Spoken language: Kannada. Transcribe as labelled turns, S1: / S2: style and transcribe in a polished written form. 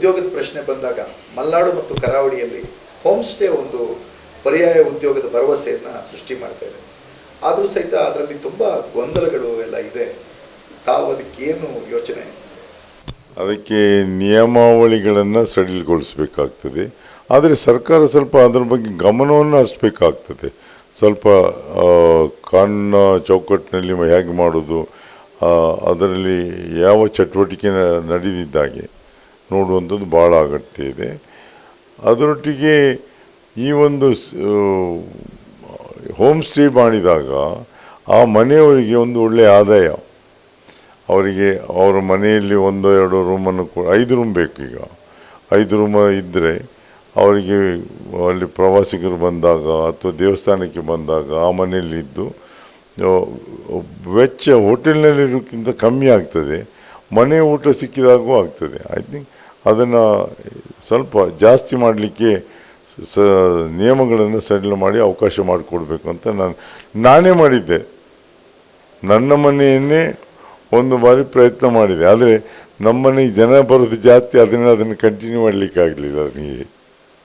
S1: ಉದ್ಯೋಗದ ಪ್ರಶ್ನೆ ಬಂದಾಗ ಮಲೆನಾಡು ಮತ್ತು ಕರಾವಳಿಯಲ್ಲಿ ಹೋಮ್ ಸ್ಟೇ ಒಂದು ಪರ್ಯಾಯ ಉದ್ಯೋಗದ ಭರವಸೆಯನ್ನು ಸೃಷ್ಟಿ ಮಾಡ್ತಾ ಇದೆ. ಆದರೂ ಸಹಿತ ಅದರಲ್ಲಿ ತುಂಬ ಗೊಂದಲಗಳು ಎಲ್ಲ ಇದೆ. ತಾವು ಅದಕ್ಕೇನು ಯೋಚನೆ?
S2: ಅದಕ್ಕೆ ನಿಯಮಾವಳಿಗಳನ್ನು ಸಡಿಲಗೊಳಿಸಬೇಕಾಗ್ತದೆ. ಆದರೆ ಸರ್ಕಾರ ಸ್ವಲ್ಪ ಅದರ ಬಗ್ಗೆ ಗಮನವನ್ನು ಹರಿಸಬೇಕಾಗ್ತದೆ. ಸ್ವಲ್ಪ ಕಾನೂನಿನ ಚೌಕಟ್ಟಿನಲ್ಲಿ ಹೇಗೆ ಮಾಡೋದು, ಅದರಲ್ಲಿ ಯಾವ ಚಟುವಟಿಕೆ ನಡೆದಿದ್ದಾಗೆ ನೋಡುವಂಥದ್ದು ಭಾಳ ಅಗತ್ಯ ಇದೆ. ಅದರೊಟ್ಟಿಗೆ ಈ ಒಂದು ಹೋಮ್ ಸ್ಟೇ ಮಾಡಿದಾಗ ಆ ಮನೆಯವರಿಗೆ ಒಂದು ಒಳ್ಳೆಯ ಆದಾಯ, ಅವರಿಗೆ ಅವರ ಮನೆಯಲ್ಲಿ 1-2 ರೂಮನ್ನು 5 ರೂಮ್ ಬೇಕು. ಈಗ 5 ರೂಮ್ ಇದ್ದರೆ ಅವರಿಗೆ ಅಲ್ಲಿ ಪ್ರವಾಸಿಗರು ಬಂದಾಗ ಅಥವಾ ದೇವಸ್ಥಾನಕ್ಕೆ ಬಂದಾಗ ಆ ಮನೆಯಲ್ಲಿದ್ದು ವೆಚ್ಚ ಹೋಟೆಲ್ನಲ್ಲಿರೋಕ್ಕಿಂತ ಕಮ್ಮಿ ಆಗ್ತದೆ. ಮನೆ ಊಟ ಸಿಕ್ಕಿದಾಗೂ ಆಗ್ತದೆ. ಐ ಥಿಂಕ್ ಅದನ್ನು ಸ್ವಲ್ಪ ಜಾಸ್ತಿ ಮಾಡಲಿಕ್ಕೆ ನಿಯಮಗಳನ್ನು ಸಡಿಲ ಮಾಡಿ ಅವಕಾಶ ಮಾಡಿಕೊಡ್ಬೇಕು ಅಂತ ನಾನೇ ಮಾಡಿದ್ದೆ. ನನ್ನ ಮನೆಯನ್ನೇ ಒಂದು ಬಾರಿ ಪ್ರಯತ್ನ ಮಾಡಿದೆ. ಆದರೆ ನಮ್ಮನೆಗೆ ಜನ ಬರೋದು ಜಾಸ್ತಿ, ಅದನ್ನು ಕಂಟಿನ್ಯೂ ಮಾಡಲಿಕ್ಕೆ ಆಗಲಿಲ್ಲ ನನಗೆ.